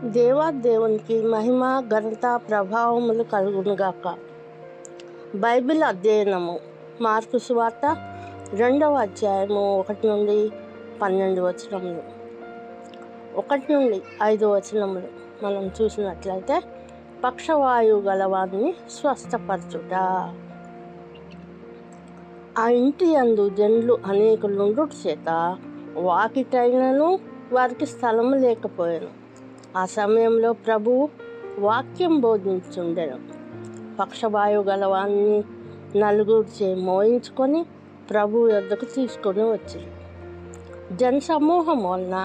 దేవునికి మహిమ ఘనత ప్రభావములు కలుగునుగాక. బైబిల్ అధ్యయనము మార్కు సువార్త 2వ అధ్యాయము 1 నుండి 12 వచనములు, 1 నుండి 5 వచనములు మనం చూసినట్లయితే, పక్షవాయువు గలవారిని స్వస్థపరచుట. ఆ ఇంటి యందు జనులు అనేకులుండుట చేత వాకిటైనను వారికి స్థలము లేకపోయాను. ఆ సమయంలో ప్రభువు వాక్యం బోధించుండెను. పక్షవాయువు గలవాన్ని నలుగురిచే మోయించుకొని ప్రభు యొద్దకు తీసుకొని వచ్చింది. జనసమూహం వలన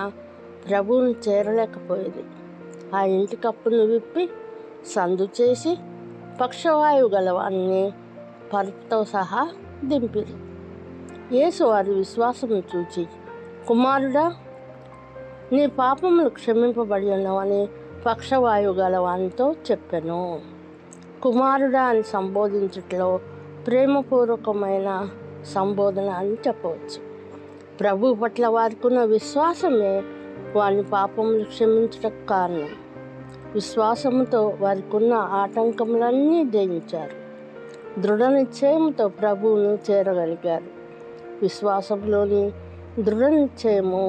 ప్రభువును చేరలేకపోయేది. ఆ ఇంటి కప్పును విప్పి సందు చేసి పక్షవాయువు గలవాన్ని పరుపుతో సహా దింపిరి. యేసు వారి విశ్వాసము చూచి, కుమారుడా, నీ పాపములు క్షమింపబడి ఉన్నవని పక్షవాయువు గలవానితో చెప్పెను. కుమారుడా అని సంబోధించుటలో ప్రేమపూర్వకమైన సంబోధన అని చెప్పవచ్చు. ప్రభు పట్ల వారికి ఉన్న విశ్వాసమే వారి పాపములు క్షమించటకు కారణం. విశ్వాసముతో వారికి ఉన్న ఆటంకములన్నీ జయించారు. దృఢ నిశ్చయముతో ప్రభువును చేరగలిగారు. విశ్వాసంలోని దృఢ నిశ్చయము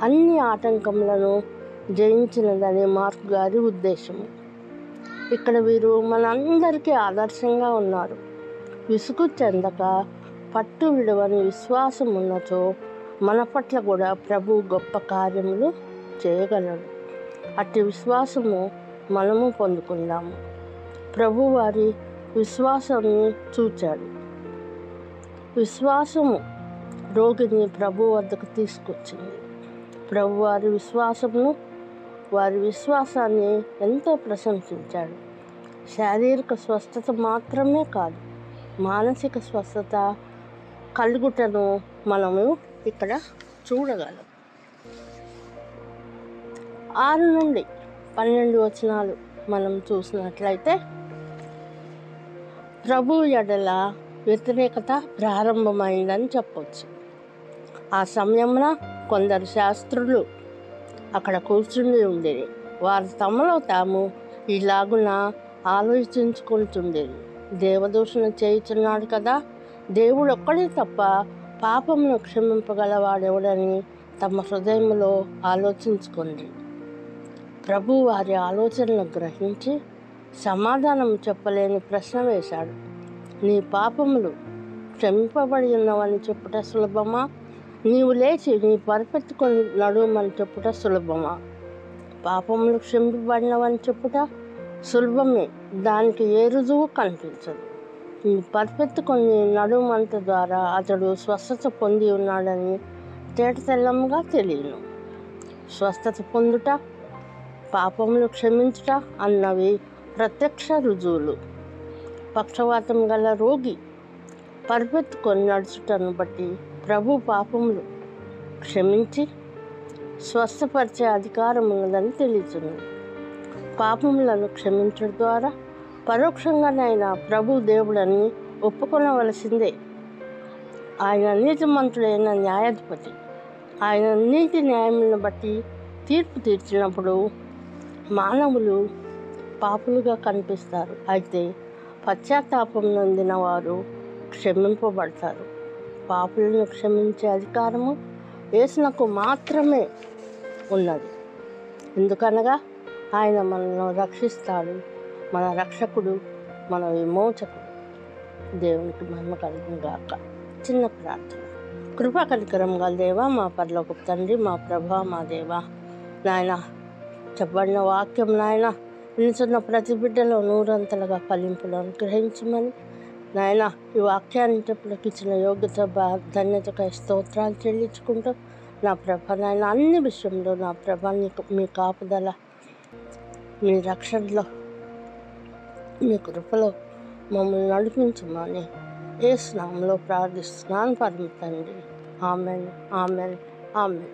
అన్ని ఆటంకములను జయించినదని మార్కు గారి ఉద్దేశము. ఇక్కడ వీరు మనందరికీ ఆదర్శంగా ఉన్నారు. విసుగు చెందక పట్టు విడవని విశ్వాసం ఉన్నచో మన పట్ల కూడా ప్రభు గొప్ప కార్యములు చేయగలడు. అట్టి విశ్వాసము మనము పొందుకుందాము. ప్రభు వారి విశ్వాసాన్ని చూచాడు. విశ్వాసము రోగిని ప్రభు వద్దకు తీసుకొచ్చింది. ప్రభు వారి విశ్వాసాన్ని ఎంతో ప్రశంసించాడు. శారీరక స్వస్థత మాత్రమే కాదు, మానసిక స్వస్థత కలుగుటను మనము ఇక్కడ చూడగలం. 6 నుండి 12 వచనాలు మనం చూసినట్లయితే, ప్రభు ఎడల వ్యతిరేకత ప్రారంభమైందని చెప్పవచ్చు. ఆ సమయంలో కొందరు శాస్త్రులు అక్కడ కూర్చుని ఉండేది. వారు తమలో తాము ఇలాగున ఆలోచించుకుంటుండేది, దేవదూషణ చేయుచున్నాడు కదా, దేవుడు ఒక్కడే తప్ప పాపమును క్షమింపగలవాడెవడని తమ హృదయంలో ఆలోచించుకుంది. ప్రభు వారి ఆలోచనను గ్రహించి సమాధానం చెప్పలేని ప్రశ్న వేశాడు. నీ పాపములు క్షమింపబడి ఉన్నవని చెప్పుట సులభమా? నీవు లేచి నీ పరిపెత్తుకొని నడుమని చెప్పుట సులభమా? పాపములు క్షమింపబడినవని చెప్పుట సులభమే, దానికి ఏ రుజువు కనిపించదు. నీ పరిపెత్తుకొని నడుమంత ద్వారా అతడు స్వస్థత పొంది ఉన్నాడని తేటతెల్లముగా తెలియను. స్వస్థత పొందుట, పాపములు క్షమించుట అన్నవి ప్రత్యక్ష రుజువులు. పక్షవాతం గల రోగి పరిపెత్తుకొని నడుచుటను బట్టి ప్రభు పాపములు క్షమించి స్వస్థపరిచే అధికారం ఉన్నదని తెలియచున్నది. పాపములను క్షమించడం ద్వారా పరోక్షంగానైనా ప్రభు దేవుడని ఒప్పుకొనవలసిందే. ఆయన నీతిమంతుడైన న్యాయాధిపతి. ఆయన నీతి న్యాయములను బట్టి తీర్పు తీర్చినప్పుడు మానవులు పాపులుగా కనిపిస్తారు. అయితే పశ్చాత్తాపం నొందిన వారు క్షమింపబడతారు. పాపులను క్షమించే అధికారము యేసునకు మాత్రమే ఉన్నది. ఎందుకనగా ఆయన మనల్ని రక్షిస్తాడు, మన రక్షకుడు, మన విమోచకుడు. దేవునికి మహిమ కలుగును గాక. చిన్న ప్రార్థన. కృపా కనికరం గల దేవా, మా పరలోకపు తండ్రి, మా ప్రభా, మా దేవా, నాయన చెప్పబడిన వాక్యం నాయన వినుచున్న ప్రతి బిడ్డలో 100 ఫలింపులను అనుగ్రహించమని నాయన ఈ వాక్యాన్ని చెప్పులకు ఇచ్చిన యోగ్యత ధన్యతకై స్తోత్రాలు చెల్లించుకుంటూ, నా ప్రభ నాయన అన్ని విషయంలో నా ప్రభ మీ కాపుదల, మీ రక్షణలో, మీ కృపలో మమ్మల్ని నడిపించమని యేసు నామములో ప్రార్థిస్తున్నాను పరమ తండ్రి. Amen, amen, amen.